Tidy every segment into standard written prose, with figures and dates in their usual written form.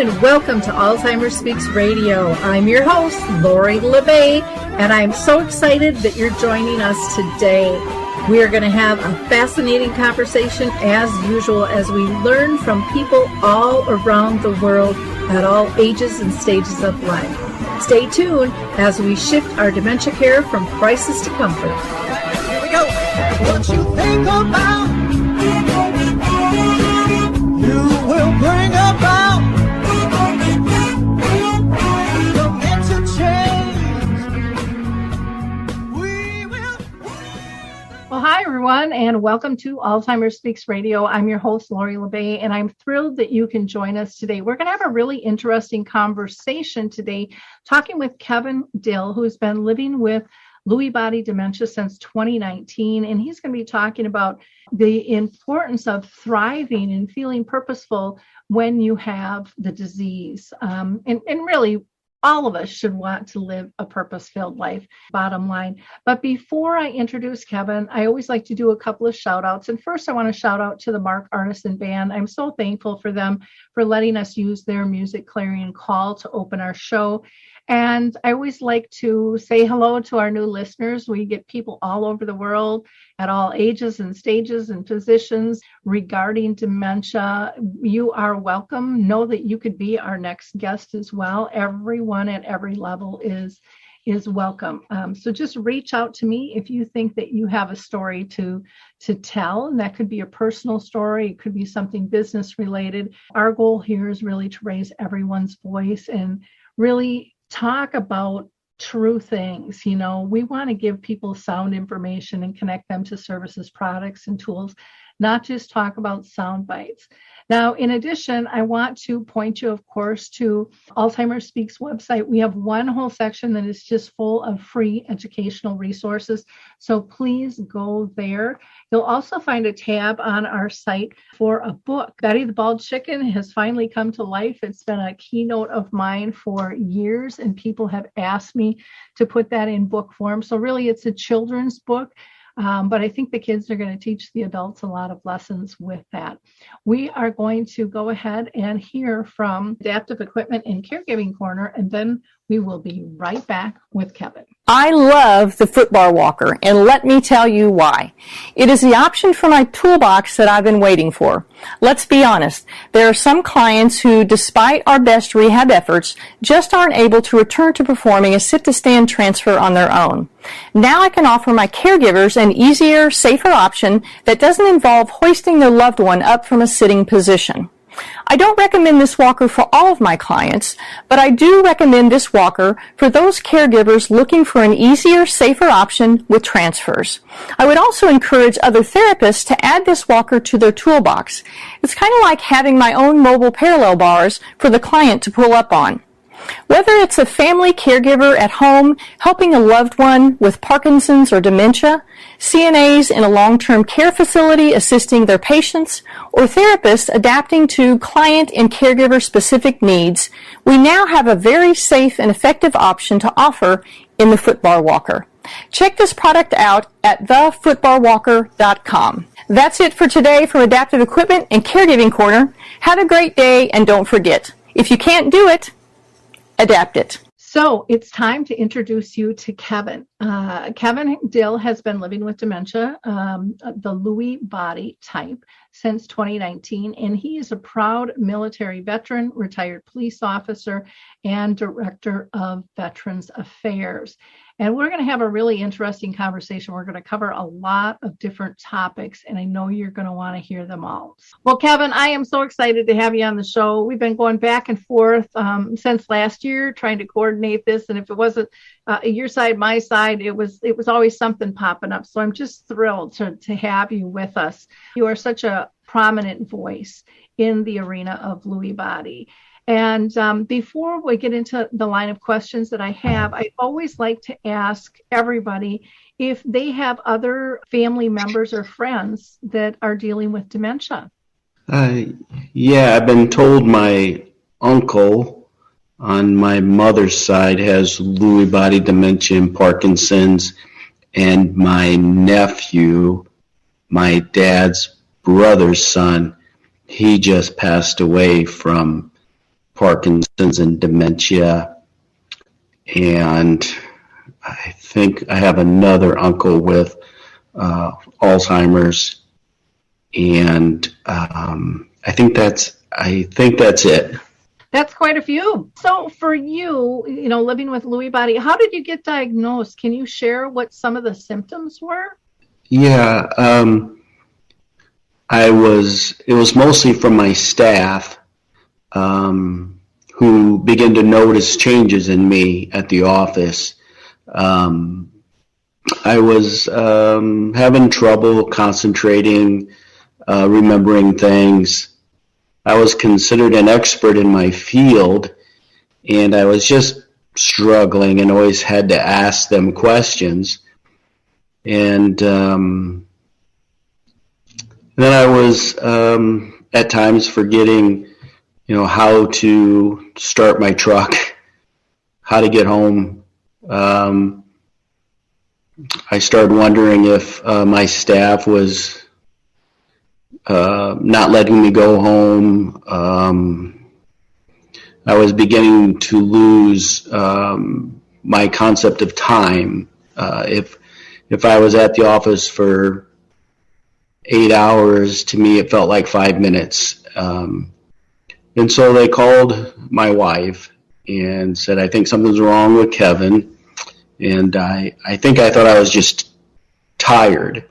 and welcome to Alzheimer Speaks Radio. I'm your host, Lori LeBay, and I'm so excited that you're joining us today. We are going to have a fascinating conversation as usual as we learn from people all around the world at all ages and stages of life. Stay tuned as we shift our dementia care from crisis to comfort. Here we go. What you think about, you will bring about dementia change. We will. Well, hi, everyone, and welcome to Alzheimer Speaks Radio. I'm your host, Lori LeBay, and I'm thrilled that you can join us today. We're going to have a really interesting conversation today, talking with Kevin Dill, who's been living with Lewy Body Dementia since 2019, and he's going to be talking about the importance of thriving and feeling purposeful when you have the disease. And really, all of us should want to live a purpose-filled life, bottom line. But before I introduce Kevin, I always like to do a couple of shout-outs. And first, I want to shout out to the Mark Artisan Band. I'm so thankful for them for letting us use their music clarion call to open our show. And I always like to say hello to our new listeners. We get people all over the world at all ages and stages and positions regarding dementia. You are welcome. Know that you could be our next guest as well. Everyone at every level is welcome. So just reach out to me if you think that you have a story to tell, and that could be a personal story. It could be something business related. Our goal here is really to raise everyone's voice and really talk about true things. You know, we want to give people sound information and connect them to services, products, and tools, not just talk about sound bites. Now, in addition, I want to point you, of course, to Alzheimer Speaks website. We have one whole section that is just full of free educational resources. So please go there. You'll also find a tab on our site for a book. Betty the Bald Chicken has finally come to life. It's been a keynote of mine for years, and people have asked me to put that in book form. So really, it's a children's book. But I think the kids are going to teach the adults a lot of lessons with that. We are going to go ahead and hear from Adaptive Equipment and Caregiving Corner, and then we will be right back with Kevin. I love the footbar walker, and let me tell you why. It is the option for my toolbox that I've been waiting for. Let's be honest, there are some clients who, despite our best rehab efforts, just aren't able to return to performing a sit-to-stand transfer on their own. Now I can offer my caregivers an easier, safer option that doesn't involve hoisting their loved one up from a sitting position. I don't recommend this walker for all of my clients, but I do recommend this walker for those caregivers looking for an easier, safer option with transfers. I would also encourage other therapists to add this walker to their toolbox. It's kind of like having my own mobile parallel bars for the client to pull up on. Whether it's a family caregiver at home helping a loved one with Parkinson's or dementia, CNAs in a long-term care facility assisting their patients, or therapists adapting to client and caregiver-specific needs, we now have a very safe and effective option to offer in the footbar walker. Check this product out at thefootbarwalker.com. That's it for today from Adaptive Equipment and Caregiving Corner. Have a great day, and don't forget, if you can't do it, adapt it. So it's time to introduce you to Kevin. Kevin Dill has been living with dementia, the Lewy body type, since 2019, and he is a proud military veteran, retired police officer, and director of Veterans Affairs. And we're going to have a really interesting conversation. We're going to cover a lot of different topics, and I know you're going to want to hear them all. Well, Kevin, I am so excited to have you on the show. We've been going back and forth since last year, trying to coordinate this, and if it wasn't your side, my side, it was always something popping up. So I'm just thrilled to have you with us. You are such a prominent voice in the arena of Lewy body. And before we get into the line of questions that I have, I always like to ask everybody if they have other family members or friends that are dealing with dementia. Yeah, I've been told my uncle on my mother's side has Lewy body dementia and Parkinson's, and my nephew, my dad's brother's son, he just passed away from Parkinson's and dementia. And I think I have another uncle with Alzheimer's. And I think that's it. That's quite a few. So for you, living with Lewy body, how did you get diagnosed? Can you share what some of the symptoms were? Yeah, it was mostly from my staff who began to notice changes in me at the office. I was having trouble concentrating, remembering things. I was considered an expert in my field, and I was just struggling and always had to ask them questions. And then I was at times forgetting, how to start my truck, how to get home. I started wondering if my staff was not letting me go home. I was beginning to lose my concept of time. If I was at the office for 8 hours, to me it felt like 5 minutes. And so they called my wife and said, I think something's wrong with Kevin. And I think I thought I was just tired.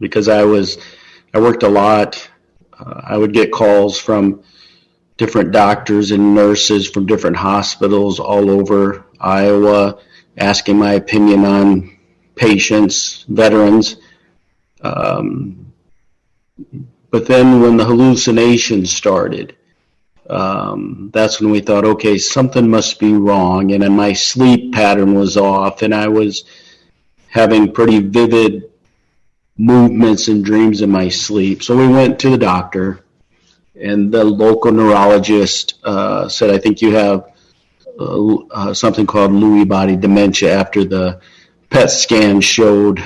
Because I worked a lot. I would get calls from different doctors and nurses from different hospitals all over Iowa, asking my opinion on patients, veterans. But then when the hallucinations started, that's when we thought, okay, something must be wrong. And then my sleep pattern was off, and I was having pretty vivid movements and dreams in my sleep. So we went to the doctor, and the local neurologist said, I think you have something called Lewy Body Dementia, after the PET scan showed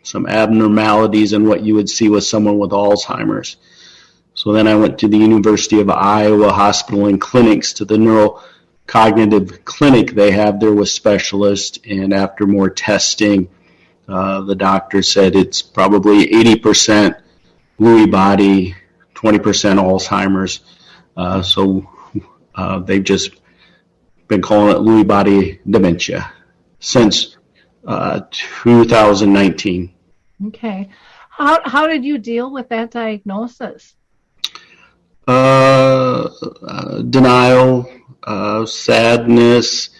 some abnormalities in what you would see with someone with Alzheimer's. So then I went to the University of Iowa Hospital and Clinics, to the neurocognitive clinic they have there with specialists, and after more testing, the doctor said it's probably 80% Lewy body, 20% Alzheimer's. So they've just been calling it Lewy body dementia since 2019. Okay. How did you deal with that diagnosis? Denial, sadness,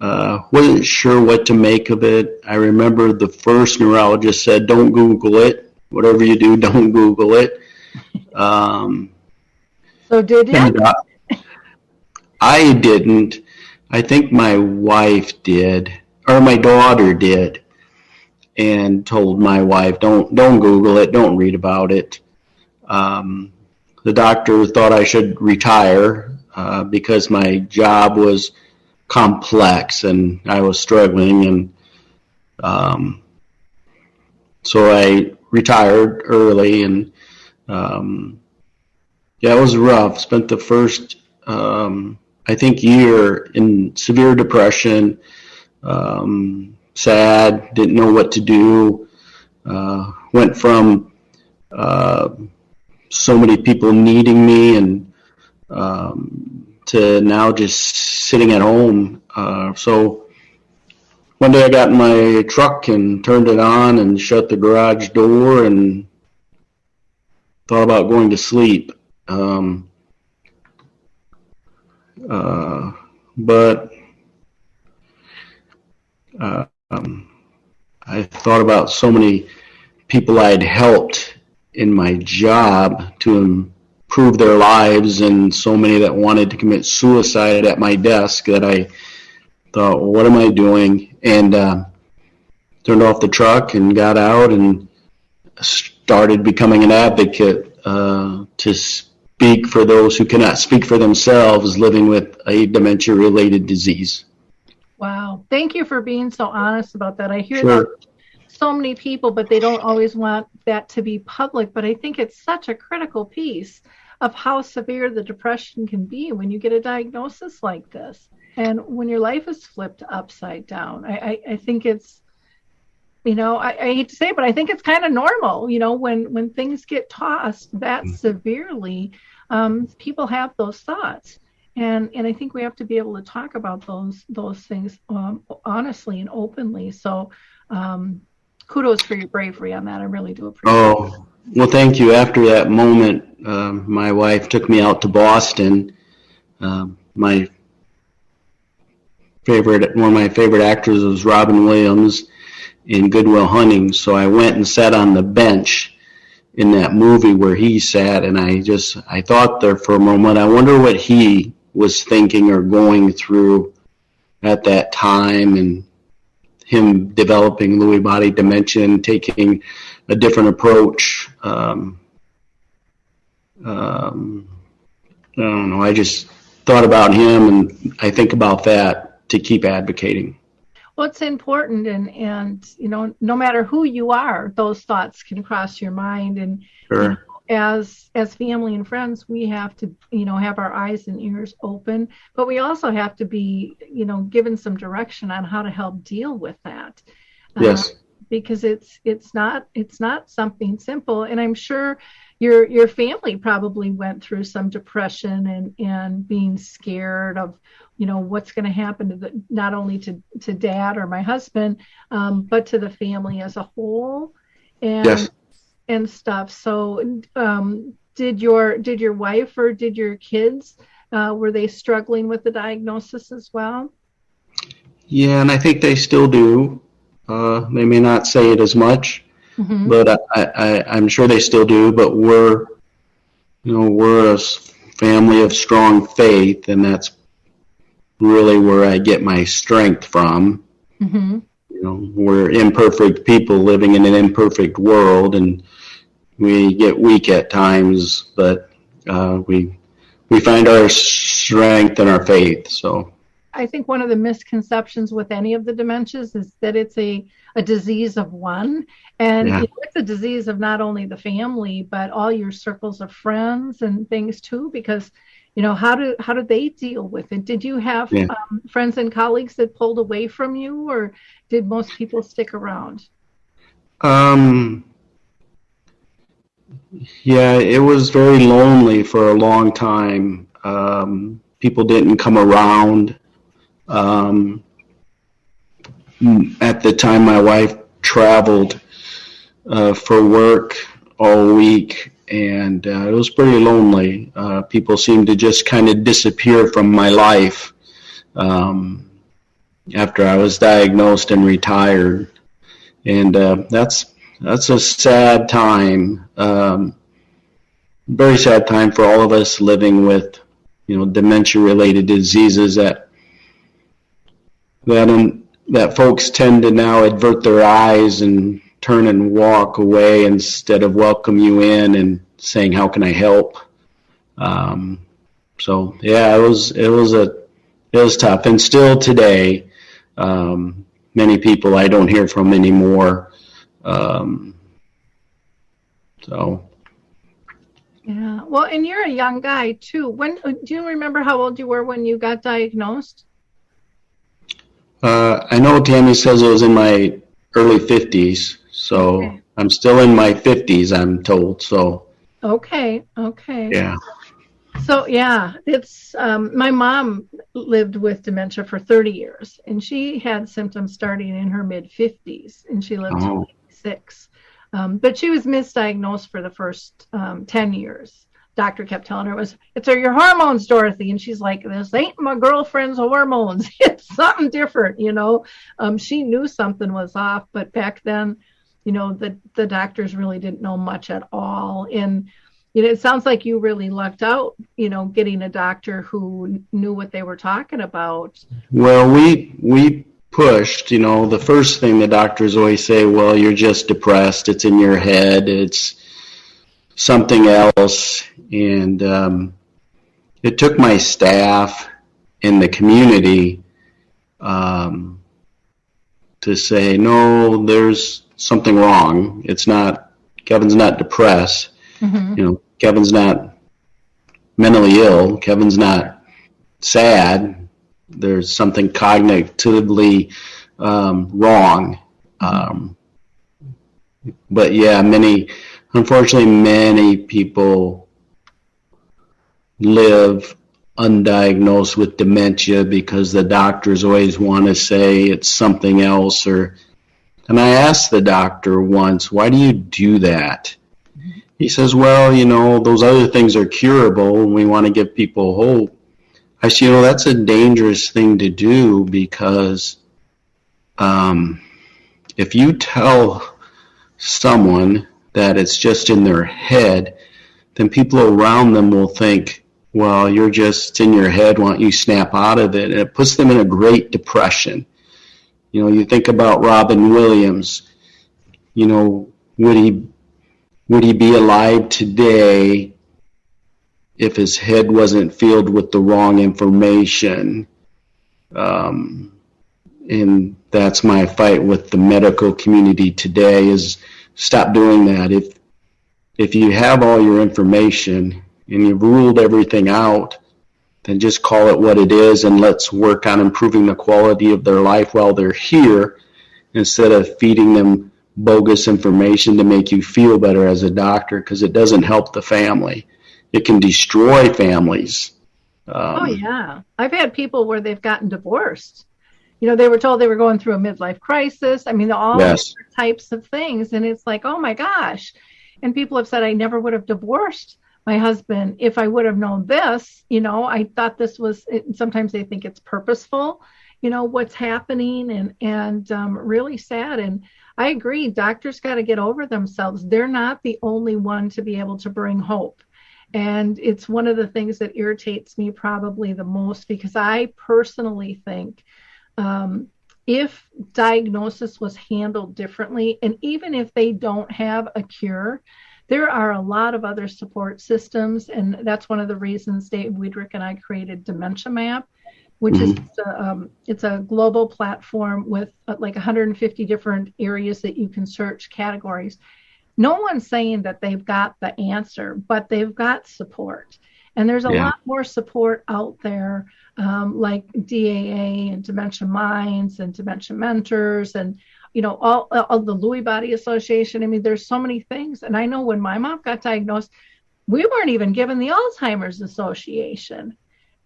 wasn't sure what to make of it. I remember the first neurologist said, don't Google it. Whatever you do, don't Google it. So did you? I didn't. I think my wife did, or my daughter did, and told my wife, don't Google it, don't read about it. The doctor thought I should retire because my job was complex and I was struggling, and so I retired early, and it was rough. Spent the first I think year in severe depression, sad, didn't know what to do. Went from so many people needing me and to now just sitting at home. So one day I got in my truck and turned it on and shut the garage door and thought about going to sleep. But I thought about so many people I'd helped in my job to improve their lives, and so many that wanted to commit suicide at my desk, that I thought, well, what am I doing? And turned off the truck and got out and started becoming an advocate to speak for those who cannot speak for themselves living with a dementia-related disease. Wow. Thank you for being so honest about that. I hear Sure. that so many people, but they don't always want that to be public. But I think it's such a critical piece. of how severe the depression can be when you get a diagnosis like this. And when your life is flipped upside down, I think it's, I hate to say it, but I think it's kind of normal, when things get tossed that severely, people have those thoughts. And I think we have to be able to talk about those things honestly and openly. So kudos for your bravery on that. I really do appreciate it. Oh, well, thank you. After that moment, my wife took me out to Boston. One of my favorite actors was Robin Williams in Good Will Hunting. So I went and sat on the bench in that movie where he sat, and I thought there for a moment, I wonder what he was thinking or going through at that time, and him developing Lewy Body Dementia and taking a different approach. I don't know. I just thought about him, and I think about that to keep advocating. Well, it's important, and no matter who you are, those thoughts can cross your mind. And Sure. As family and friends, we have to, have our eyes and ears open, but we also have to be, given some direction on how to help deal with that. Yes. Because it's not something simple. And I'm sure your family probably went through some depression and being scared of, what's going to happen to not only to dad or my husband, but to the family as a whole. And Yes. And stuff. So, did your wife or did your kids, were they struggling with the diagnosis as well? Yeah, and I think they still do. They may not say it as much, but I'm sure they still do. But we're a family of strong faith, and that's really where I get my strength from. We're imperfect people living in an imperfect world, and we get weak at times, but we find our strength in our faith. So I think one of the misconceptions with any of the dementias is that it's a disease of one, and it's a disease of not only the family but all your circles of friends and things too. Because how do they deal with it? Did you have friends and colleagues that pulled away from you, or did most people stick around? Yeah, it was very lonely for a long time. People didn't come around. At the time, my wife traveled for work all week, and it was pretty lonely. People seemed to just kind of disappear from my life after I was diagnosed and retired. And that's a sad time, very sad time for all of us living with, dementia-related diseases that folks tend to now avert their eyes and turn and walk away instead of welcome you in and saying, "How can I help?" So yeah, it was tough, and still today, many people I don't hear from anymore. Yeah, well, and you're a young guy too. Do you remember how old you were when you got diagnosed? I know Tammy says it was in my early 50s, so okay. I'm still in my 50s, I'm told. So okay. Yeah. So yeah, it's my mom lived with dementia for 30 years, and she had symptoms starting in her mid 50s, and she lived to 86. But she was misdiagnosed for the first 10 years. Doctor kept telling her it's your hormones, Dorothy. And she's like, "This ain't my girlfriend's hormones. It's something different, She knew something was off, but back then, the doctors really didn't know much at all. And, it sounds like you really lucked out, getting a doctor who knew what they were talking about. Well, we pushed, the first thing the doctors always say, well, you're just depressed. It's in your head. It's something else. And it took my staff in the community to say, no, there's something wrong. Kevin's not depressed. Kevin's not mentally ill. Kevin's not sad. There's something cognitively wrong. But yeah, unfortunately, many people live undiagnosed with dementia because the doctors always want to say it's something else. And I asked the doctor once, why do you do that? He says, well, those other things are curable and we want to give people hope. I said, that's a dangerous thing to do because if you tell someone that it's just in their head, then people around them will think, well, you're just in your head, why don't you snap out of it? And it puts them in a great depression. You think about Robin Williams, would he be alive today if his head wasn't filled with the wrong information? And that's my fight with the medical community today, is stop doing that. If you have all your information and you've ruled everything out, then just call it what it is, and let's work on improving the quality of their life while they're here, instead of feeding them bogus information to make you feel better as a doctor, because it doesn't help the family. It can destroy families. Oh, yeah. I've had people where they've gotten divorced. They were told they were going through a midlife crisis. I mean, all Yes. different types of things. And it's like, oh, my gosh. And people have said, I never would have divorced my husband if I would have known this. I thought this was, sometimes they think it's purposeful, what's happening, and really sad. And I agree. Doctors got to get over themselves. They're not the only one to be able to bring hope. And it's one of the things that irritates me probably the most, because I personally think if diagnosis was handled differently, and even if they don't have a cure, there are a lot of other support systems. And that's one of the reasons Dave Wiedrich and I created Dementia Map, which is it's a global platform with like 150 different areas that you can search categories. No one's saying that they've got the answer, but they've got support. And there's a lot more support out there, like DAA and Dementia Minds and Dementia Mentors and, all the Lewy Body Association. I mean, there's so many things. And I know when my mom got diagnosed, we weren't even given the Alzheimer's Association.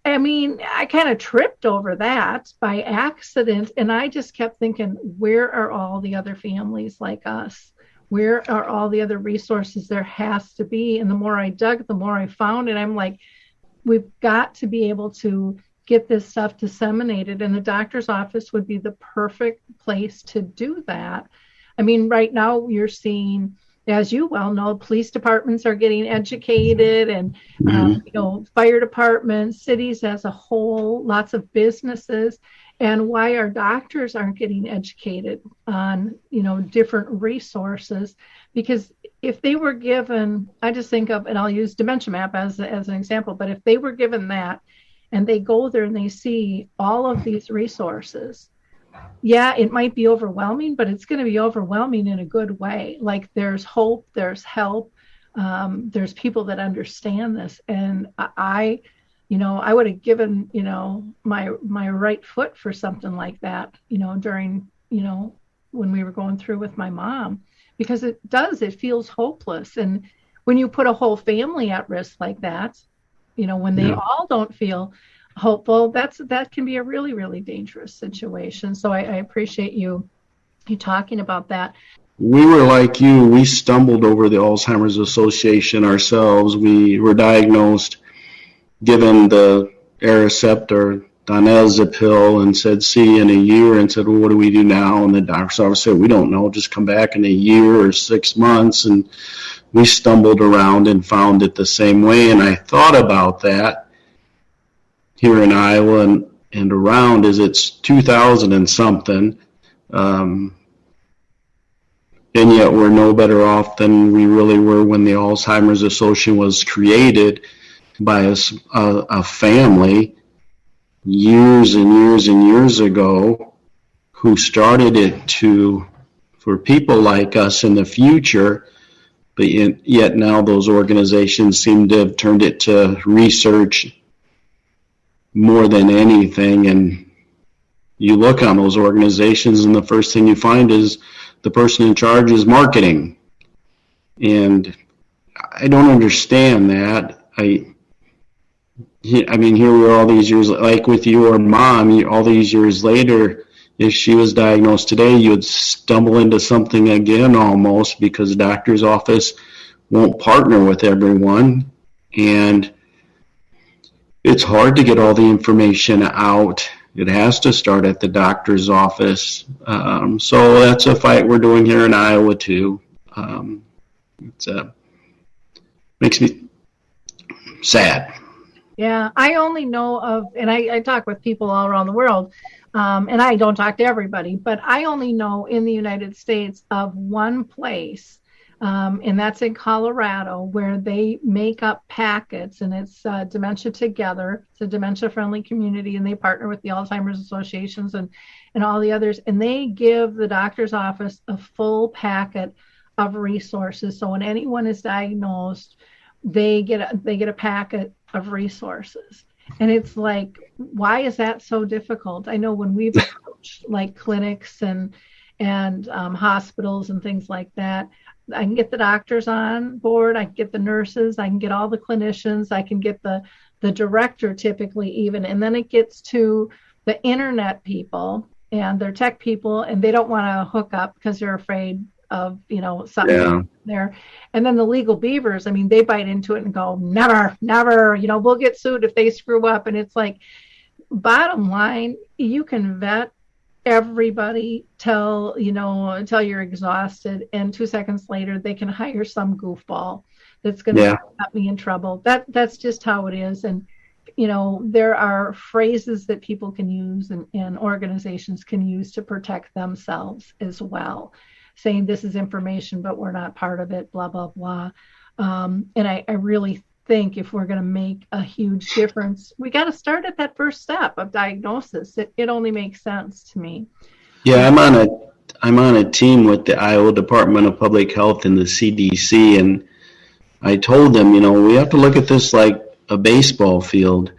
I mean, I kind of tripped over that by accident. And I just kept thinking, where are all the other families like us? Where are all the other resources? There has to be. And the more I dug, the more I found. And I'm like, we've got to be able to get this stuff disseminated. And the doctor's office would be the perfect place to do that. I mean, right now you're seeing, as you well know, police departments are getting educated, and fire departments, cities as a whole, lots of businesses. And why our doctors aren't getting educated on, different resources. Because if they were given, I just think of, and I'll use Dementia Map as an example, but if they were given that and they go there and they see all of these resources, yeah, it might be overwhelming, but it's going to be overwhelming in a good way. Like there's hope, there's help, there's people that understand this. And I would have given, my right foot for something like that, during, when we were going through with my mom, because it feels hopeless. And when you put a whole family at risk like that, when they all don't feel hopeful, that can be a really, really dangerous situation. So I appreciate you talking about that. We were like you. We stumbled over the Alzheimer's Association ourselves. We were diagnosed, given the Aricept or Donepezil, and said, see you in a year, and said, well, what do we do now? And the doctor's office said, we don't know, just come back in a year or 6 months. And we stumbled around and found it the same way. And I thought about that here in Iowa and around, is it's 2000 and something, and yet we're no better off than we really were when the Alzheimer's Association was created by a family years and years and years ago, who started it for people like us in the future But yet now those organizations seem to have turned it to research more than anything. And you look on those organizations and the first thing you find is the person in charge is marketing. And I don't understand that. I mean, here we are all these years, like with your mom, all these years later, if she was diagnosed today, you would stumble into something again almost, because the doctor's office won't partner with everyone. And it's hard to get all the information out. It has to start at the doctor's office. So that's a fight we're doing here in Iowa too. Makes me sad. Yeah, I only know of, and I talk with people all around the world, and I don't talk to everybody, but I only know in the United States of one place, and that's in Colorado, where they make up packets, and it's Dementia Together. It's a dementia-friendly community, and they partner with the Alzheimer's associations and all the others, and they give the doctor's office a full packet of resources. So when anyone is diagnosed, they get a packet of resources. And it's like, why is that so difficult? I know when we've approached like clinics and hospitals and things like that, I can get the doctors on board, I can get the nurses, I can get all the clinicians, I can get the director typically even, and then it gets to the internet people and their tech people, and they don't want to hook up because they're afraid of, something there. And then the legal beavers, I mean, they bite into it and go, never, we'll get sued if they screw up. And it's like, bottom line, you can vet everybody till you're exhausted, and 2 seconds later they can hire some goofball that's going to get me in trouble. That's just how it is. And there are phrases that people can use and organizations can use to protect themselves as well, saying this is information, but we're not part of it, blah, blah, blah. And I really think if we're going to make a huge difference, we got to start at that first step of diagnosis. It only makes sense to me. Yeah, I'm on a team with the Iowa Department of Public Health and the CDC, and I told them, we have to look at this like a baseball field.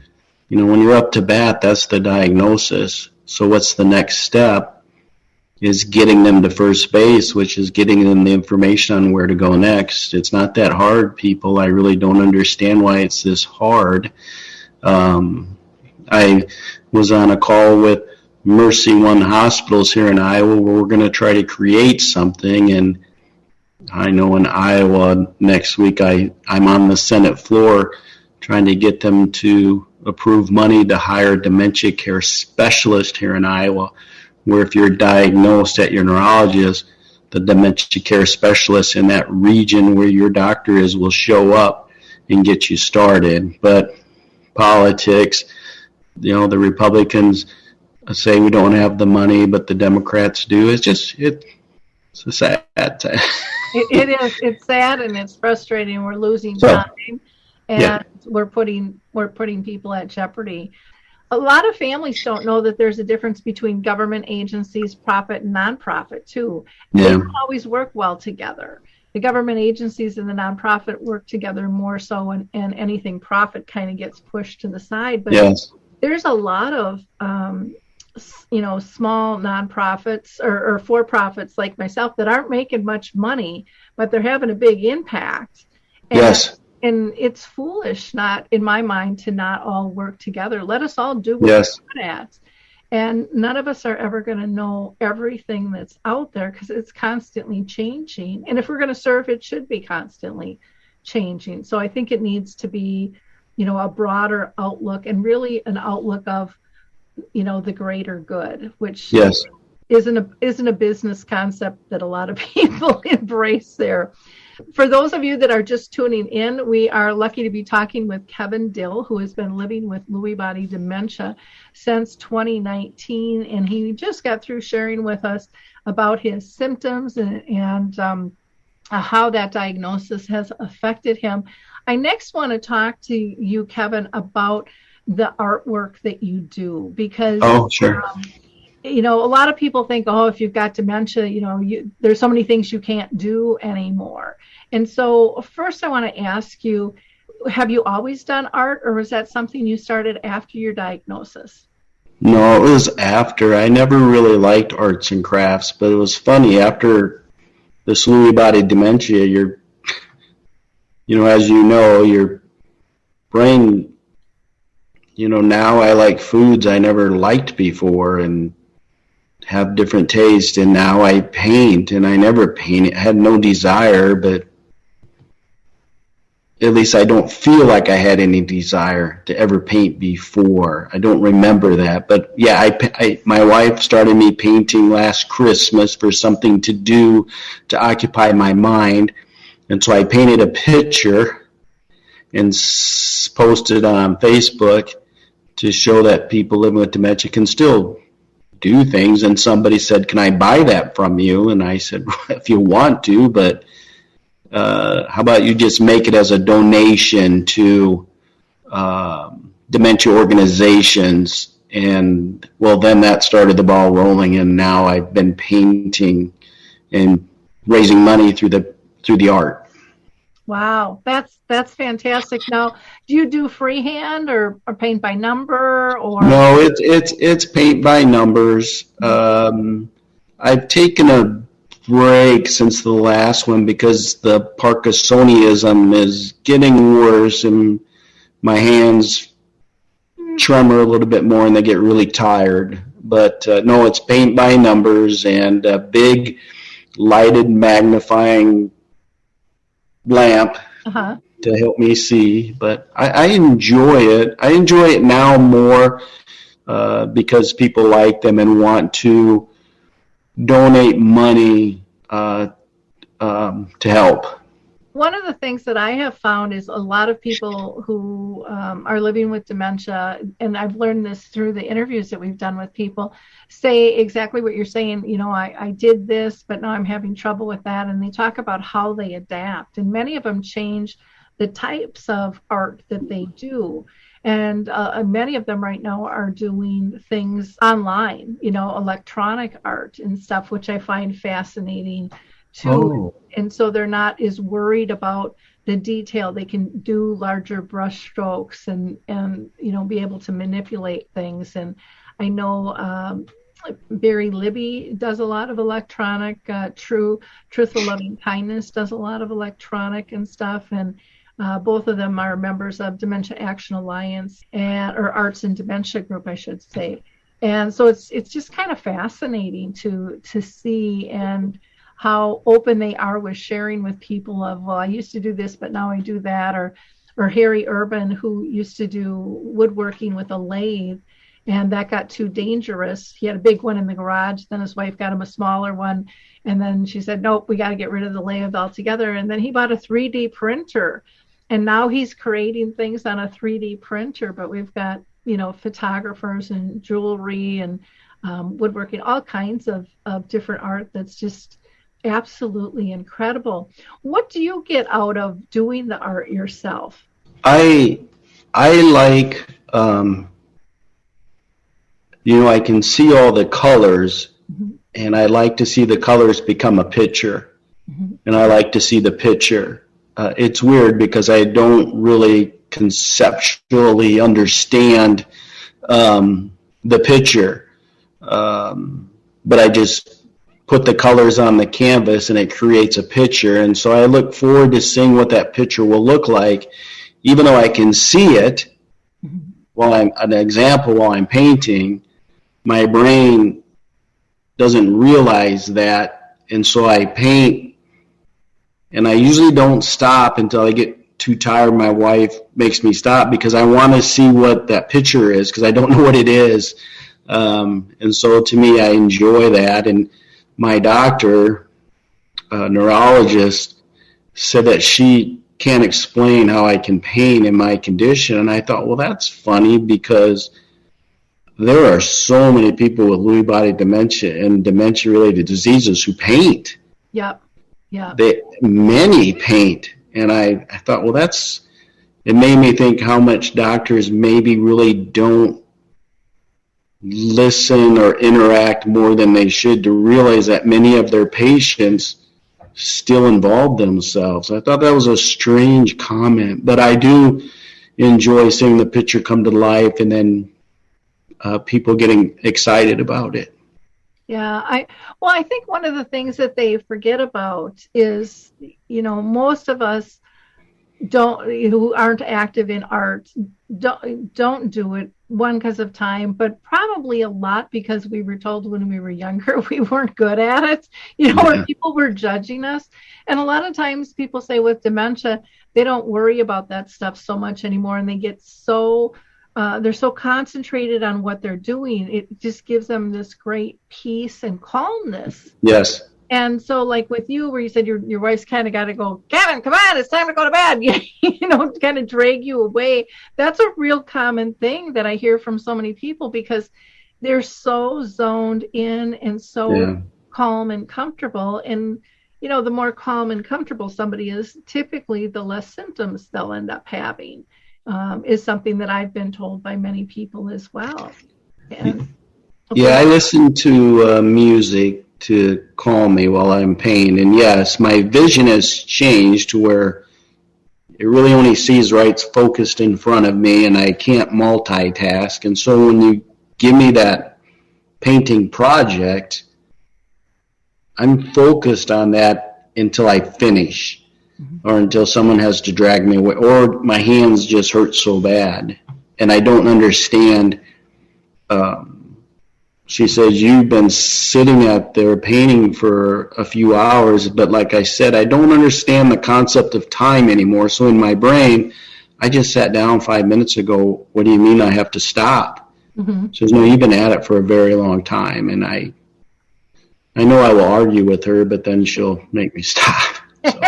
When you're up to bat, that's the diagnosis. So what's the next step? Is getting them to first base, which is getting them the information on where to go next. It's not that hard, people. I really don't understand why it's this hard. I was on a call with Mercy One Hospitals here in Iowa where we're going to try to create something. And I know in Iowa next week I'm on the Senate floor trying to get them to approve money to hire a dementia care specialist here in Iowa, where if you're diagnosed at your neurologist, the dementia care specialist in that region where your doctor is will show up and get you started. But politics, the Republicans say we don't have the money, but the Democrats do. It's a sad time. It is. It's sad and it's frustrating. We're losing time, and we're putting people at jeopardy. A lot of families don't know that there's a difference between government agencies, profit and nonprofit too. They don't always work well together. The government agencies and the nonprofit work together more so, and anything profit kind of gets pushed to the side. But there's a lot of small nonprofits or for-profits like myself that aren't making much money, but they're having a big impact. And it's foolish, not in my mind, to not all work together. Let us all do what we're good at. And none of us are ever going to know everything that's out there because it's constantly changing. And if we're going to serve, it should be constantly changing. So I think it needs to be, a broader outlook, and really an outlook of, the greater good, which isn't a business concept that a lot of people embrace there. For those of you that are just tuning in, we are lucky to be talking with Kevin Dill, who has been living with Lewy Body Dementia since 2019, and he just got through sharing with us about his symptoms and how that diagnosis has affected him. I next want to talk to you, Kevin, about the artwork that you do, because a lot of people think, oh, if you've got dementia, there's so many things you can't do anymore. And so first I want to ask you, have you always done art, or was that something you started after your diagnosis? No, it was after. I never really liked arts and crafts, but it was funny. After this Lewy Body Dementia, as you know, your brain, now I like foods I never liked before and have different taste, and now I paint, and I never painted. I had no desire, but at least I don't feel like I had any desire to ever paint before. I don't remember that. But yeah, my wife started me painting last Christmas for something to do to occupy my mind. And so I painted a picture and posted on Facebook to show that people living with dementia can still do things. And somebody said, "Can I buy that from you?" And I said, well, if you want to, but how about you just make it as a donation to dementia organizations? And well, then that started the ball rolling, and now I've been painting and raising money through the art. Wow, that's fantastic. Now, do you do freehand or paint by number, or? No, it's paint by numbers. I've taken a break since the last one because the Parkinsonism is getting worse and my hands tremor a little bit more and they get really tired. But no, it's paint by numbers and a big lighted magnifying lamp to help me see. But I enjoy it. I enjoy it now more because people like them and want to donate money to help. One of the things that I have found is a lot of people who are living with dementia, and I've learned this through the interviews that we've done with people, say exactly what you're saying. I did this, but now I'm having trouble with that. And they talk about how they adapt. And many of them change the types of art that they do. And many of them right now are doing things online, electronic art and stuff, which I find fascinating too. Oh. And so they're not as worried about the detail. They can do larger brush strokes and be able to manipulate things. And I know Barry Libby does a lot of electronic. Truthful Loving Kindness does a lot of electronic and stuff. And both of them are members of Dementia Action Alliance or Arts and Dementia Group, I should say. And so it's just kind of fascinating to see and how open they are with sharing with people of, well, I used to do this, but now I do that. Or Harry Urban, who used to do woodworking with a lathe, and that got too dangerous. He had a big one in the garage. Then his wife got him a smaller one. And then she said, nope, we got to get rid of the lathe altogether. And then he bought a 3D printer. And now he's creating things on a 3D printer. But we've got, photographers and jewelry and woodworking, all kinds of different art that's just absolutely incredible. What do you get out of doing the art yourself? I like, I can see all the colors, mm-hmm. and I like to see the colors become a picture, mm-hmm. and I like to see the picture. It's weird because I don't really conceptually understand the picture, but I just put the colors on the canvas and it creates a picture. And so I look forward to seeing what that picture will look like, even though I can see it while I'm painting. My brain doesn't realize that, and so I paint, and I usually don't stop until I get too tired. My wife makes me stop because I want to see what that picture is because I don't know what it is. And so to me, I enjoy that. And my doctor, neurologist, said that she can't explain how I can paint in my condition. And I thought, well, that's funny because there are so many people with Lewy body dementia and dementia-related diseases who paint. Yep. Yeah. Many paint. And I thought, well, it made me think how much doctors maybe really don't listen or interact more than they should to realize that many of their patients still involve themselves. I thought that was a strange comment, but I do enjoy seeing the picture come to life and then people getting excited about it. Yeah, I think one of the things that they forget about is, most of us who aren't active in art don't do it, one, because of time, but probably a lot because we were told when we were younger we weren't good at it, or people were judging us. And a lot of times people say with dementia they don't worry about that stuff so much anymore, and they get so they're so concentrated on what they're doing, it just gives them this great peace and calmness. Yes. And so, like with you, where you said your wife's kind of got to go, Kevin, come on, it's time to go to bed, kind of drag you away. That's a real common thing that I hear from so many people, because they're so zoned in and so calm and comfortable. And, the more calm and comfortable somebody is, typically the less symptoms they'll end up having, is something that I've been told by many people as well. And, I listen to music to calm me while I'm in pain. And yes, my vision has changed to where it really only sees right focused in front of me, and I can't multitask. And so when you give me that painting project, I'm focused on that until I finish, or until someone has to drag me away, or my hands just hurt so bad. And I don't understand. She says, you've been sitting out there painting for a few hours, but like I said, I don't understand the concept of time anymore. So in my brain, I just sat down 5 minutes ago. What do you mean I have to stop? She says, no, you've been at it for a very long time. And I know I will argue with her, but then she'll make me stop. So.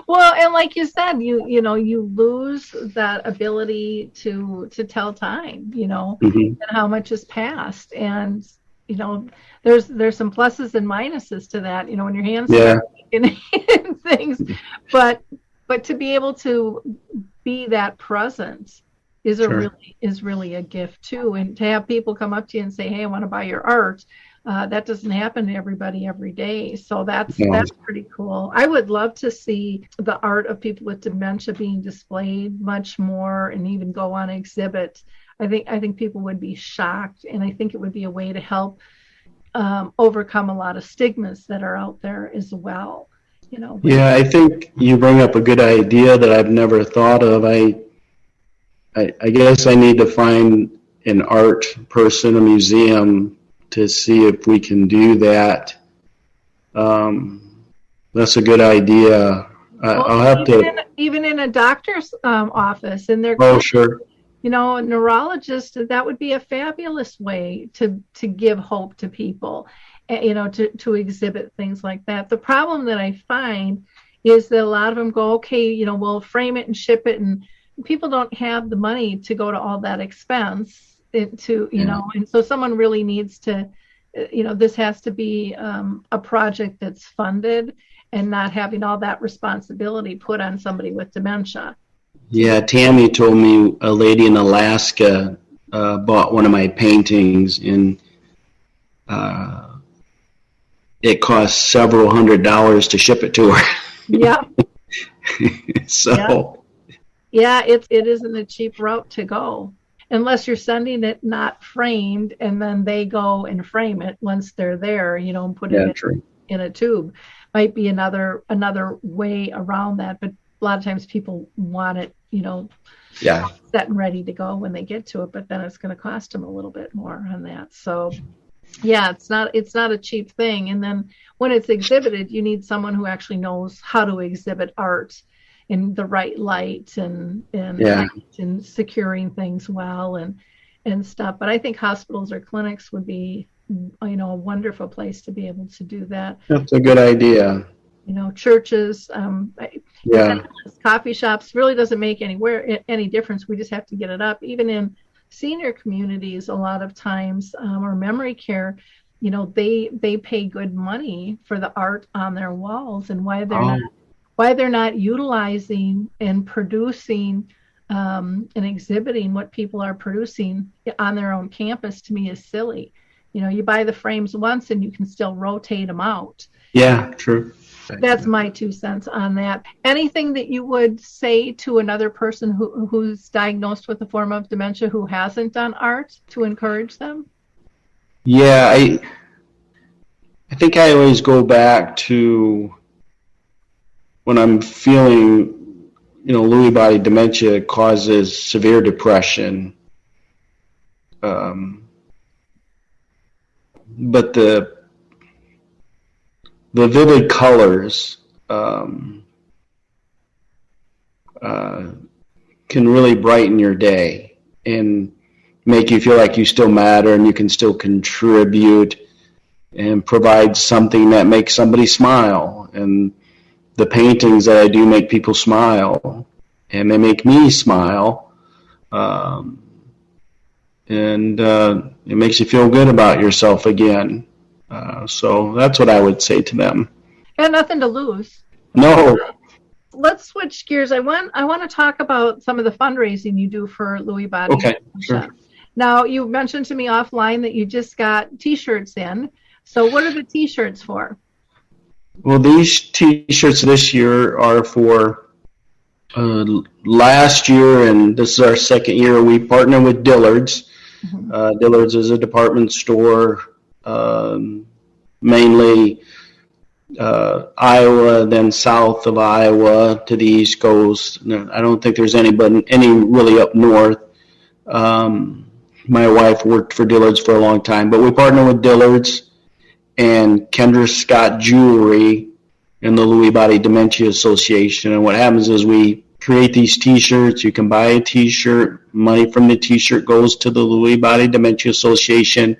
Well, and like you said, you lose that ability to tell time, and how much has passed. And, there's some pluses and minuses to that, when your hands start and things. But to be able to be that present is really a gift too. And to have people come up to you and say, hey, I want to buy your art. That doesn't happen to everybody every day. So that's pretty cool. I would love to see the art of people with dementia being displayed much more and even go on exhibit. I think people would be shocked, and I think it would be a way to help overcome a lot of stigmas that are out there as well. Yeah, I think you bring up a good idea that I've never thought of. I guess I need to find an art person, a museum, to see if we can do that. That's a good idea. I'll have to. Even in a doctor's office, in their sure. A neurologist, that would be a fabulous way to give hope to people, to exhibit things like that. The problem that I find is that a lot of them go, okay, we'll frame it and ship it, and people don't have the money to go to all that expense. And so someone really needs to, this has to be a project that's funded and not having all that responsibility put on somebody with dementia. Yeah, Tammy told me a lady in Alaska bought one of my paintings, and it cost several $100s to ship it to her. Yeah. So. Yeah, it isn't a cheap route to go. Unless you're sending it not framed, and then they go and frame it once they're there, and put it in a tube. Might be another way around that, but a lot of times people want it, set and ready to go when they get to it, but then it's going to cost them a little bit more on that. So, yeah, it's not a cheap thing. And then when it's exhibited, you need someone who actually knows how to exhibit art in the right light and securing things well and stuff. But I think hospitals or clinics would be, a wonderful place to be able to do that. That's a good idea. Churches, coffee shops, really doesn't make any difference. We just have to get it up. Even in senior communities, a lot of times, or memory care, they pay good money for the art on their walls, and why they're not utilizing and producing and exhibiting what people are producing on their own campus, to me, is silly. You buy the frames once and you can still rotate them out. Yeah, true. That's my 2 cents on that. Anything that you would say to another person who's diagnosed with a form of dementia who hasn't done art to encourage them? Yeah, I think I always go back to when I'm feeling, Lewy body dementia causes severe depression. But the vivid colors can really brighten your day and make you feel like you still matter and you can still contribute and provide something that makes somebody smile. And the paintings that I do make people smile, and they make me smile. And it makes you feel good about yourself again. So that's what I would say to them. Got nothing to lose. No. Let's switch gears. I want to talk about some of the fundraising you do for Lewy Body. Okay, sure. Now, you mentioned to me offline that you just got T-shirts in. So what are the T-shirts for? Well, these T-shirts this year are for last year, and this is our second year. We partner with Dillard's. Mm-hmm. Dillard's is a department store, mainly Iowa, then south of Iowa to the East Coast. I don't think there's any really up north. My wife worked for Dillard's for a long time, but we partner with Dillard's and Kendra Scott Jewelry and the Lewy Body Dementia Association. And what happens is we create these T-shirts. You can buy a T-shirt. Money from the T-shirt goes to the Lewy Body Dementia Association.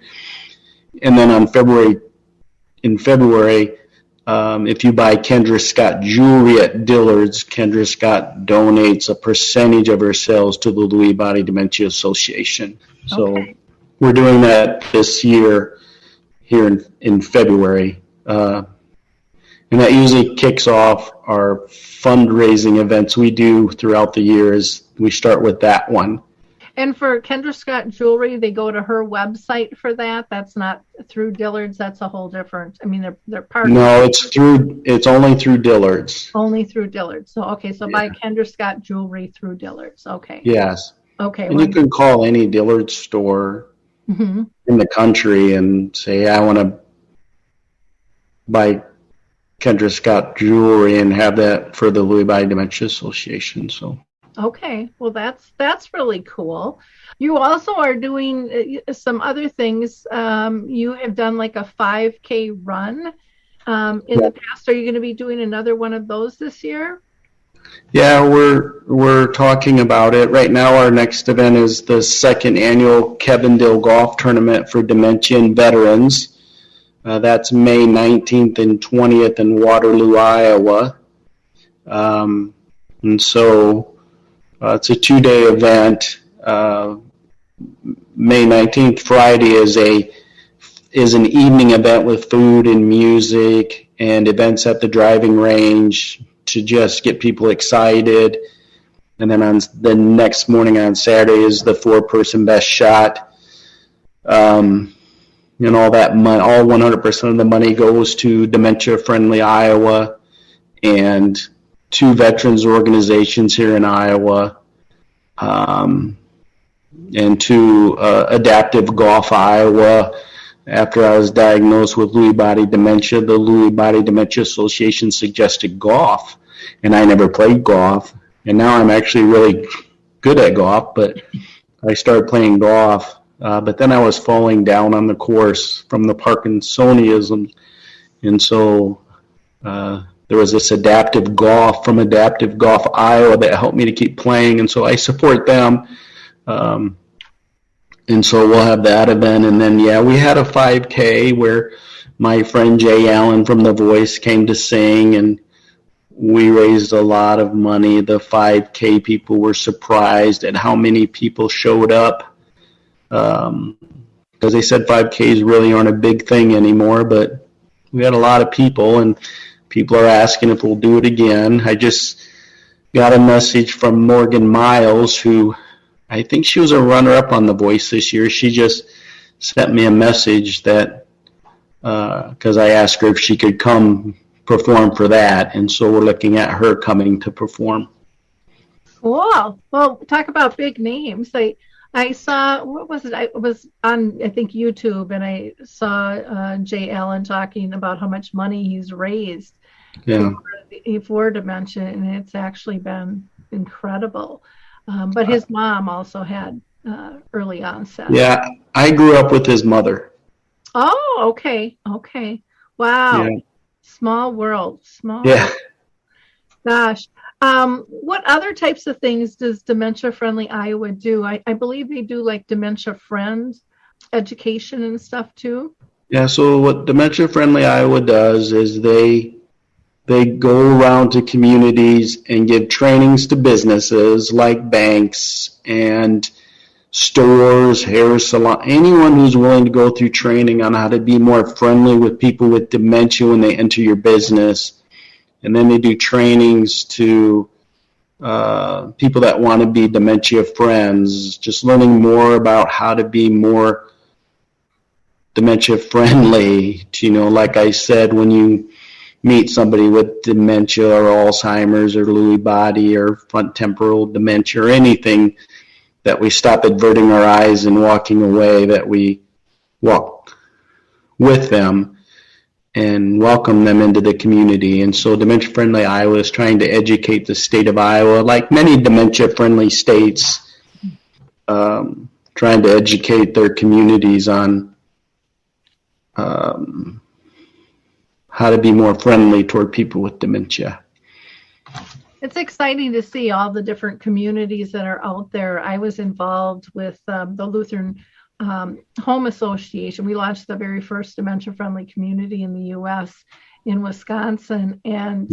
And then in February, if you buy Kendra Scott Jewelry at Dillard's, Kendra Scott donates a percentage of her sales to the Lewy Body Dementia Association. So we're doing that this year here in February. And that usually kicks off our fundraising events we do throughout the years. We start with that one. And for Kendra Scott Jewelry, they go to her website for that. That's not through Dillard's. That's a whole different. I mean, they're part. No, it's only through Dillard's. Only through Dillard's. So buy Kendra Scott Jewelry through Dillard's. Okay. Yes. Okay. And you can call any Dillard's store in the country and say, I want to buy Kendra Scott Jewelry and have that for the Lewy Body Dementia Association. So. Okay, well that's really cool. You also are doing some other things. You have done like a 5K run in the past. Are you going to be doing another one of those this year? Yeah, we're talking about it. Right now our next event is the second annual Kevin Dill golf tournament for dementia and veterans. That's May 19th and 20th in Waterloo, Iowa. And so it's a 2-day event. May 19th, Friday, is an evening event with food and music and events at the driving range to just get people excited. And then on the next morning on Saturday is the 4-person best shot. And all that money, all 100% of the money goes to Dementia Friendly Iowa and 2 veterans organizations here in Iowa, and to Adaptive Golf Iowa. After I was diagnosed with Lewy Body Dementia, the Lewy Body Dementia Association suggested golf, and I never played golf, and now I'm actually really good at golf, but I started playing golf, but then I was falling down on the course from the Parkinsonism, and so there was this Adaptive Golf from Adaptive Golf Iowa that helped me to keep playing, and so I support them. And so we'll have that event. And then, we had a 5K where my friend Jay Allen from The Voice came to sing, and we raised a lot of money. The 5K people were surprised at how many people showed up, because they said 5Ks really aren't a big thing anymore, but we had a lot of people, and people are asking if we'll do it again. I just got a message from Morgan Miles, who I think she was a runner-up on The Voice this year. She just sent me a message that, because I asked her if she could come perform for that, and so we're looking at her coming to perform. Cool. Well, talk about big names. I saw, what was it? I was on, I think, YouTube, and I saw Jay Allen talking about how much money he's raised for dementia, and it's actually been incredible. But his mom also had early onset. Yeah, I grew up with his mother. Oh, okay. Wow. Yeah. Small world. Yeah. Gosh. What other types of things does Dementia Friendly Iowa do? I believe they do like Dementia Friends education and stuff too. Yeah, so what Dementia Friendly Iowa does is they go around to communities and give trainings to businesses like banks and stores, hair salon, anyone who's willing to go through training on how to be more friendly with people with dementia when they enter your business. And then they do trainings to people that want to be dementia friends, just learning more about how to be more dementia friendly. Like I said, when you meet somebody with dementia or Alzheimer's or Lewy body or front temporal dementia or anything, that we stop averting our eyes and walking away, that we walk with them and welcome them into the community. And so Dementia Friendly Iowa is trying to educate the state of Iowa, like many dementia friendly states, trying to educate their communities on how to be more friendly toward people with dementia. It's exciting to see all the different communities that are out there. I was involved with the Lutheran Home Association. We launched the very first dementia-friendly community in the U.S. in Wisconsin, and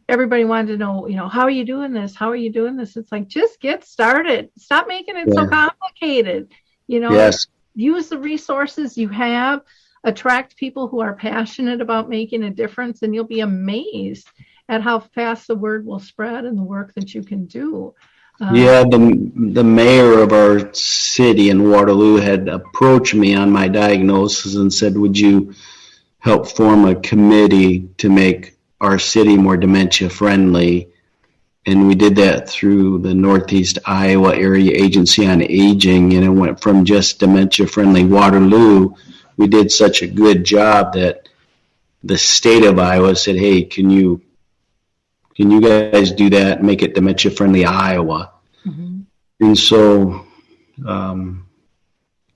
everybody wanted to know, how are you doing this? How are you doing this? It's like, just get started. Stop making it so complicated. Yes. Use the resources you have. Attract people who are passionate about making a difference, and you'll be amazed at how fast the word will spread and the work that you can do. The mayor of our city in Waterloo had approached me on my diagnosis and said, would you help form a committee to make our city more dementia friendly? And we did that through the Northeast Iowa Area Agency on Aging, and it went from just dementia friendly Waterloo. We did such a good job that the state of Iowa said, hey, can you guys do that and make it dementia friendly Iowa? Mm-hmm. And so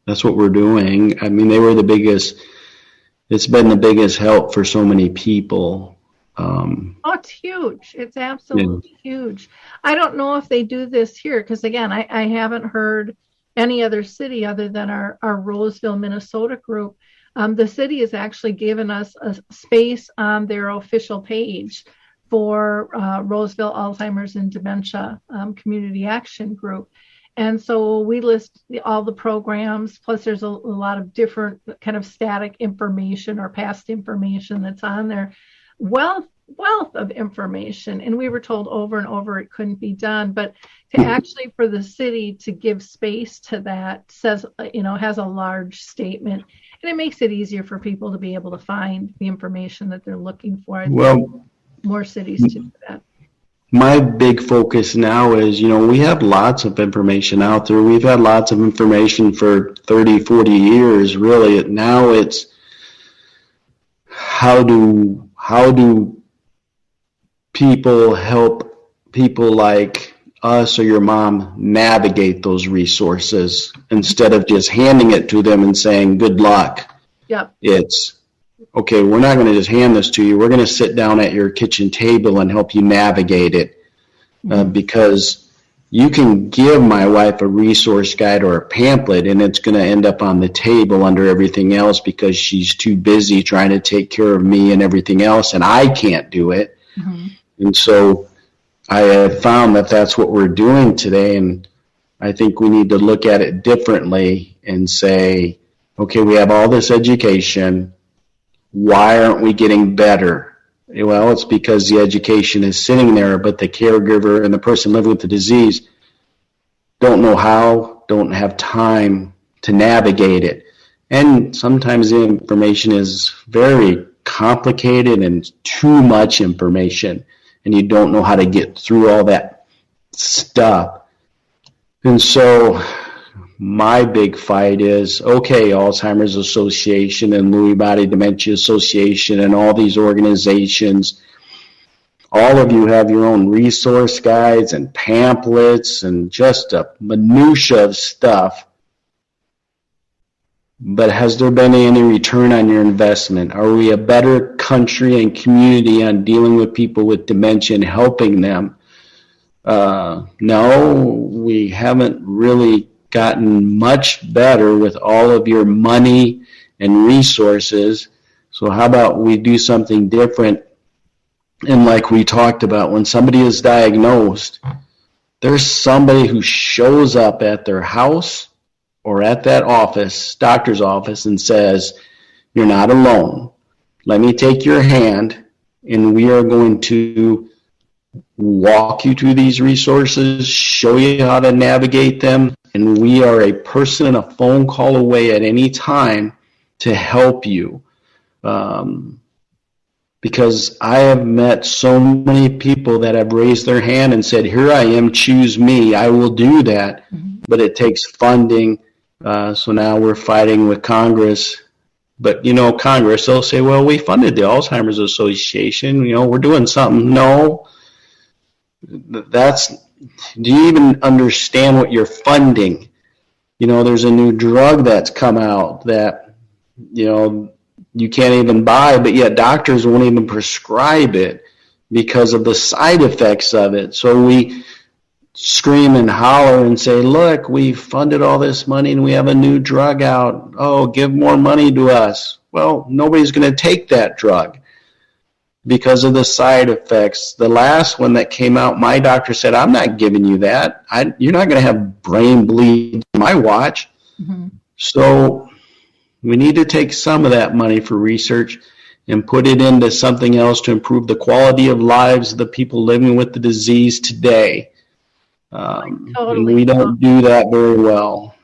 that's what we're doing. I mean, it's been the biggest help for so many people. It's huge. It's absolutely huge. I don't know if they do this here, because again, I haven't heard any other city other than our Roseville, Minnesota group. The city has actually given us a space on their official page for Roseville Alzheimer's and Dementia Community Action Group. And so we list all the programs, plus there's a lot of different kind of static information or past information that's on there. Wealth of information. And we were told over and over it couldn't be done. But to actually for the city to give space to that says, has a large statement. And it makes it easier for people to be able to find the information that they're looking for. Well, more cities to do that. My big focus now is, we have lots of information out there. We've had lots of information for 30, 40 years, really. Now it's how do people help people like us or your mom navigate those resources instead of just handing it to them and saying, good luck. Yep. It's, okay, we're not going to just hand this to you. We're going to sit down at your kitchen table and help you navigate it. Because you can give my wife a resource guide or a pamphlet and it's going to end up on the table under everything else because she's too busy trying to take care of me and everything else, and I can't do it. Mm-hmm. And so I have found that that's what we're doing today, and I think we need to look at it differently and say, okay, we have all this education. Why aren't we getting better Well, it's because the education is sitting there, but the caregiver and the person living with the disease don't know how, don't have time to navigate it. And sometimes the information is very complicated and too much information, and you don't know how to get through all that stuff. And so my big fight is, okay, Alzheimer's Association and Lewy Body Dementia Association and all these organizations, all of you have your own resource guides and pamphlets and just a minutia of stuff. But has there been any return on your investment? Are we a better country and community on dealing with people with dementia and helping them? No, we haven't really gotten much better with all of your money and resources. So how about we do something different? And like we talked about, when somebody is diagnosed, there's somebody who shows up at their house or at that office, doctor's office, and says, you're not alone. Let me take your hand, and we are going to walk you through these resources, show you how to navigate them, and we are a person and a phone call away at any time to help you. Because I have met so many people that have raised their hand and said, here I am, choose me, I will do that. Mm-hmm. But it takes funding. So now we're fighting with Congress. But, Congress, they'll say, well, we funded the Alzheimer's Association. We're doing something. No. Do you even understand what you're funding? There's a new drug that's come out that, you can't even buy, but yet doctors won't even prescribe it because of the side effects of it. So we scream and holler and say, look, we funded all this money and we have a new drug out. Oh, give more money to us. Well, nobody's going to take that drug because of the side effects. The last one that came out, my doctor said, I'm not giving you that. You're not going to have brain bleed on my watch. Mm-hmm. So we need to take some of that money for research and put it into something else to improve the quality of lives of the people living with the disease today. And we don't do that very well.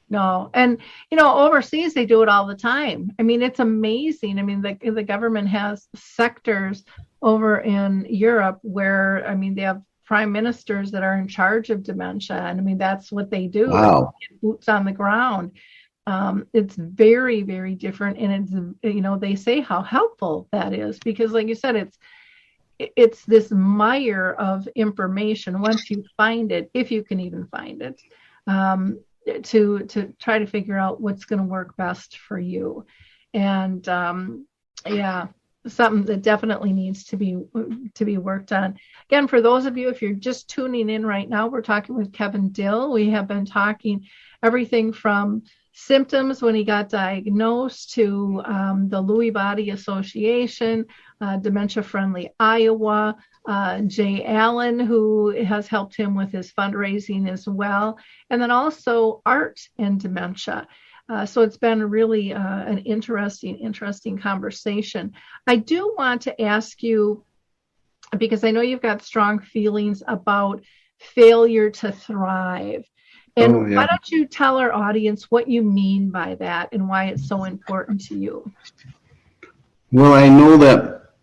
No. And, overseas, they do it all the time. I mean, it's amazing. I mean, the government has sectors over in Europe where, they have prime ministers that are in charge of dementia. And, that's what they do. Wow. Boots on the ground. It's very, very different. And it's, they say how helpful that is because, like you said, it's this mire of information once you find it, if you can even find it, to try to figure out what's going to work best for you. And something that definitely needs to be worked on. Again, for those of you, if you're just tuning in right now, we're talking with Kevin Dill. We have been talking everything from symptoms when he got diagnosed to the Lewy Body Association, Dementia Friendly Iowa, Jay Allen, who has helped him with his fundraising as well, and then also art and dementia. So it's been really an interesting conversation. I do want to ask you, because I know you've got strong feelings about failure to thrive. And why don't you tell our audience what you mean by that and why it's so important to you? Well, I know that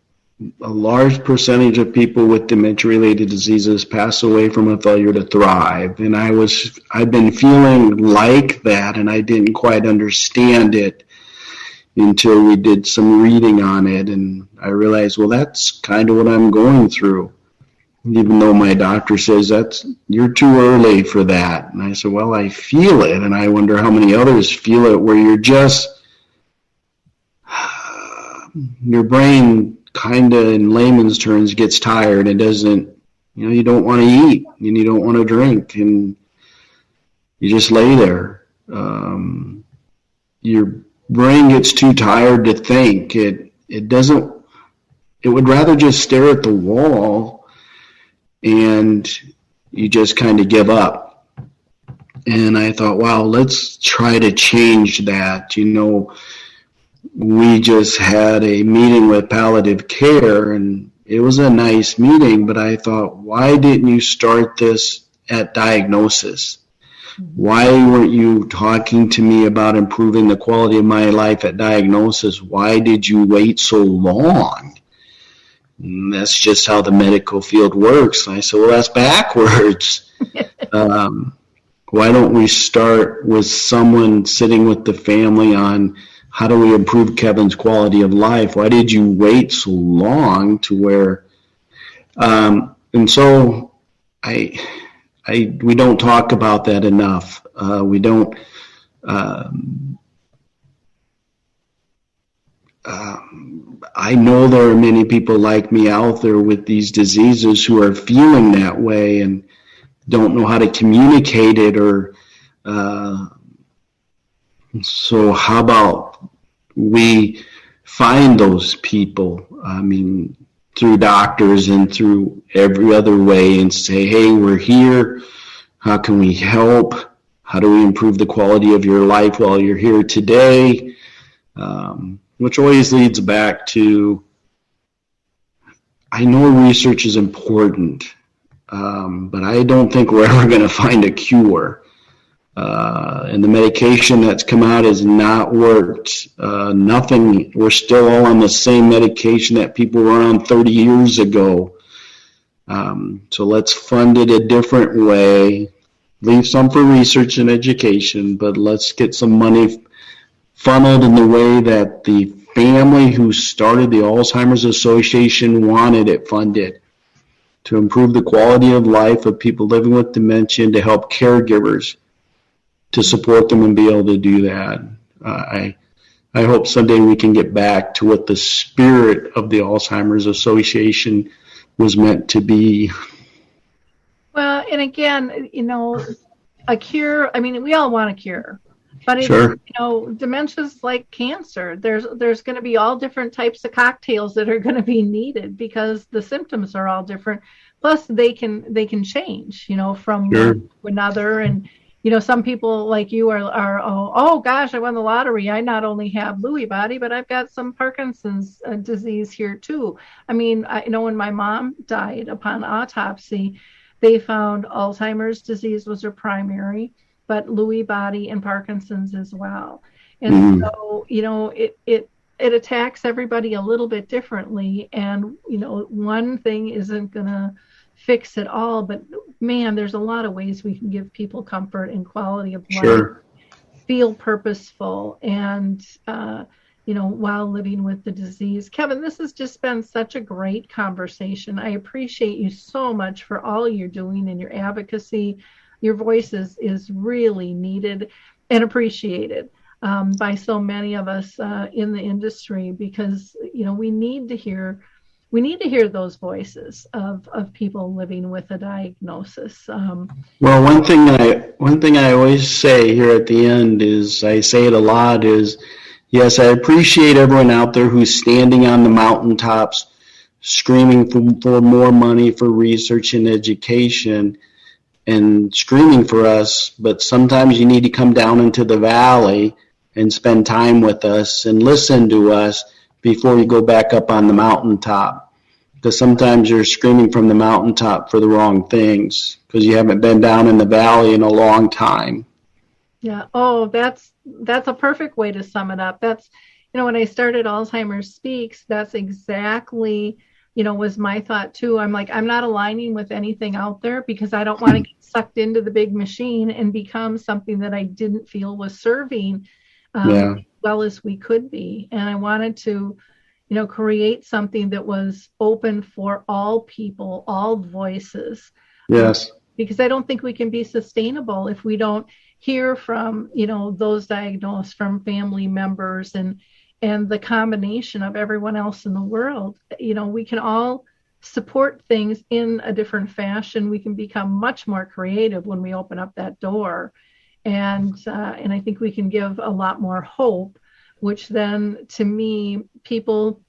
a large percentage of people with dementia-related diseases pass away from a failure to thrive. And I've been feeling like that, and I didn't quite understand it until we did some reading on it. And I realized, well, that's kind of what I'm going through. Even though my doctor says you're too early for that. And I said, well, I feel it. And I wonder how many others feel it where you're just, your brain kind of in layman's terms gets tired and doesn't, you don't want to eat and you don't want to drink and you just lay there. Your brain gets too tired to think. It would rather just stare at the wall. And you just kind of give up. And I thought, wow, let's try to change that. we just had a meeting with palliative care, and it was a nice meeting, but I thought, why didn't you start this at diagnosis? Why weren't you talking to me about improving the quality of my life at diagnosis? Why did you wait so long? And that's just how the medical field works. And I said, well, that's backwards. Why don't we start with someone sitting with the family on how do we improve Kevin's quality of life? Why did you wait so long to where, and so we don't talk about that enough. We don't, I know there are many people like me out there with these diseases who are feeling that way and don't know how to communicate it, or so how about we find those people, I mean, through doctors and through every other way, and say, hey, we're here, how can we help, how do we improve the quality of your life while you're here today, which always leads back to, I know research is important, but I don't think we're ever going to find a cure. And the medication that's come out has not worked. Nothing. We're still all on the same medication that people were on 30 years ago. So let's fund it a different way. Leave some for research and education, but let's get some money funneled in the way that the family who started the Alzheimer's Association wanted it funded, to improve the quality of life of people living with dementia and to help caregivers to support them and be able to do that. I hope someday we can get back to what the spirit of the Alzheimer's Association was meant to be. Well, and again, a cure, I mean, we all want a cure. But Sure. Dementia's like cancer. There's going to be all different types of cocktails that are going to be needed because the symptoms are all different. Plus, they can change, from Sure. one to another. And some people like you are oh gosh, I won the lottery. I not only have Lewy body, but I've got some Parkinson's disease here too. I mean, I know when my mom died, upon autopsy, they found Alzheimer's disease was her primary, but Lewy body and Parkinson's as well. And so, it attacks everybody a little bit differently. And, one thing isn't going to fix it all, but man, there's a lot of ways we can give people comfort and quality of life, Sure. feel purposeful, and, while living with the disease. Kevin, this has just been such a great conversation. I appreciate you so much for all you're doing and your advocacy. Your voice is really needed and appreciated by so many of us in the industry, because we need to hear those voices of people living with a diagnosis. Well, one thing I always say here at the end is, I say it a lot, is yes, I appreciate everyone out there who's standing on the mountaintops screaming for more money for research and education, and screaming for us, but sometimes you need to come down into the valley and spend time with us and listen to us before you go back up on the mountaintop. Because sometimes you're screaming from the mountaintop for the wrong things, because you haven't been down in the valley in a long time. Yeah. Oh, that's a perfect way to sum it up. That's, when I started Alzheimer's Speaks, that's exactly, was my thought too. I'm like, I'm not aligning with anything out there because I don't want to get sucked into the big machine and become something that I didn't feel was serving as well as we could be. And I wanted to, create something that was open for all people, all voices. Yes. Because I don't think we can be sustainable if we don't hear from, those diagnosed, from family members, and the combination of everyone else in the world. We can all support things in a different fashion. We can become much more creative when we open up that door. And I think we can give a lot more hope, which then, to me, people,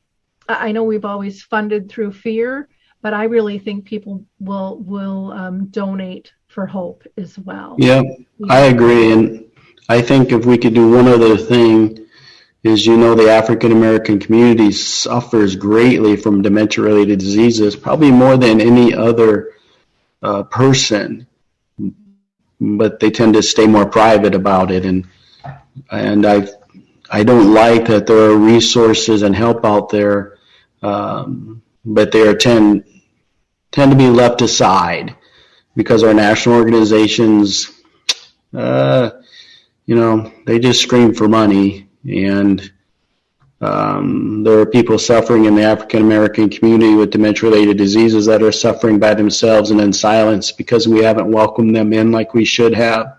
I know we've always funded through fear, but I really think people will donate for hope as well. Yeah, I agree. And I think if we could do one other thing, is, the African American community suffers greatly from dementia-related diseases, probably more than any other person, but they tend to stay more private about it. And I don't like that there are resources and help out there, but they tend to be left aside because our national organizations, they just scream for money. And there are people suffering in the African American community with dementia-related diseases that are suffering by themselves and in silence because we haven't welcomed them in like we should have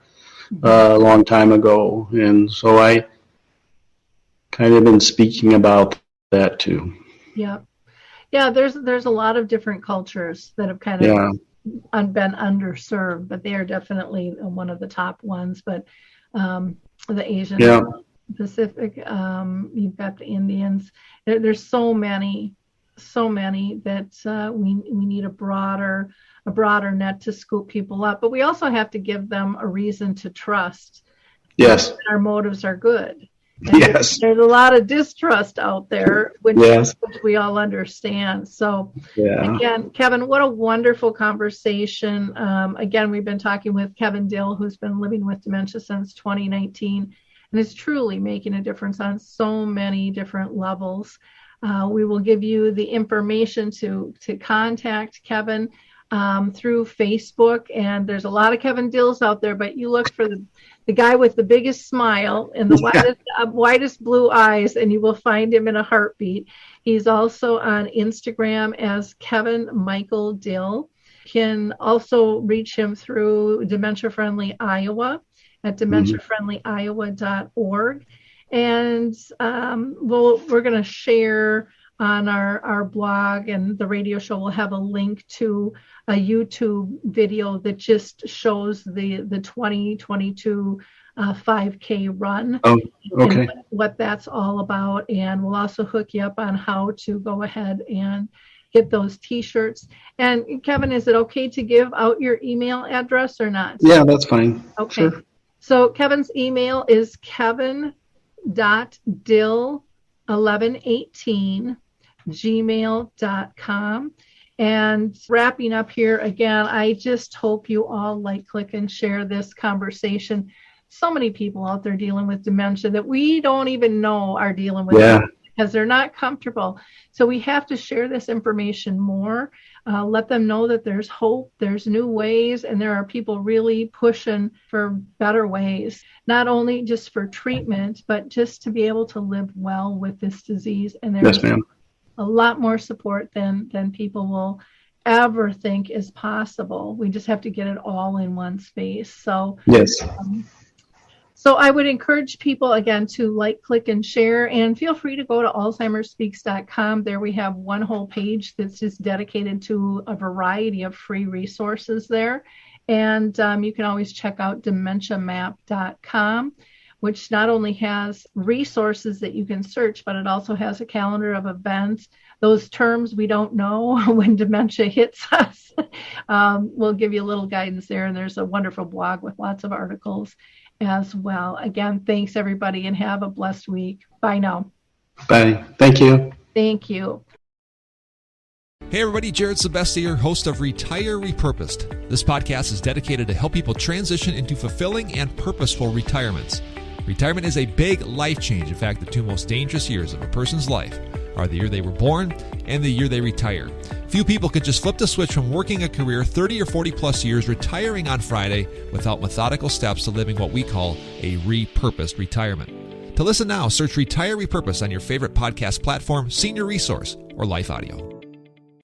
a long time ago. And so I kind of been speaking about that too. Yeah. There's a lot of different cultures that have kind of been underserved, but they are definitely one of the top ones. But the Asian, Pacific, you've got the Indians. There's so many that we need a broader net to scoop people up. But we also have to give them a reason to trust. Yes. That our motives are good. And yes. There's a lot of distrust out there, which we all understand. So, again, Kevin, what a wonderful conversation. Again, we've been talking with Kevin Dill, who's been living with dementia since 2019, and is truly making a difference on so many different levels. We will give you the information to contact Kevin through Facebook, and there's a lot of Kevin Dills out there, but you look for the guy with the biggest smile and the widest blue eyes, and you will find him in a heartbeat. He's also on Instagram as Kevin Michael Dill. You can also reach him through Dementia Friendly Iowa at dementiafriendlyiowa.org. And we're going to share on our blog, and the radio show will have a link to a YouTube video that just shows the 2022 5K run. Oh, okay. And what that's all about. And we'll also hook you up on how to go ahead and get those T-shirts. And Kevin, is it okay to give out your email address or not? Yeah, that's fine. Okay. Sure. So Kevin's email is kevin.dill1118@gmail.com. And wrapping up here again, I just hope you all like, click, and share this conversation. So many people out there dealing with dementia that we don't even know are dealing with it because they're not comfortable. So we have to share this information more. Let them know that there's hope, there's new ways, and there are people really pushing for better ways, not only just for treatment, but just to be able to live well with this disease. And there's a lot more support than people will ever think is possible. We just have to get it all in one space. So so I would encourage people, again, to like, click, and share, and feel free to go to alzheimerspeaks.com. There we have one whole page that's just dedicated to a variety of free resources there. And you can always check out dementiamap.com, which not only has resources that you can search, but it also has a calendar of events. Those terms we don't know when dementia hits us. We'll give you a little guidance there, and there's a wonderful blog with lots of articles as well. Again, thanks everybody, and have a blessed week. Bye now. Bye. Thank you. Thank you. Hey everybody, Jared Sebesti here, host of Retire Repurposed. This podcast is dedicated to help people transition into fulfilling and purposeful retirements. Retirement is a big life change. In fact, the two most dangerous years of a person's life are the year they were born and the year they retire. Few people could just flip the switch from working a career 30 or 40 plus years, retiring on Friday without methodical steps to living what we call a repurposed retirement. To listen now, search Retire Repurposed on your favorite podcast platform, Senior Resource, or Life Audio.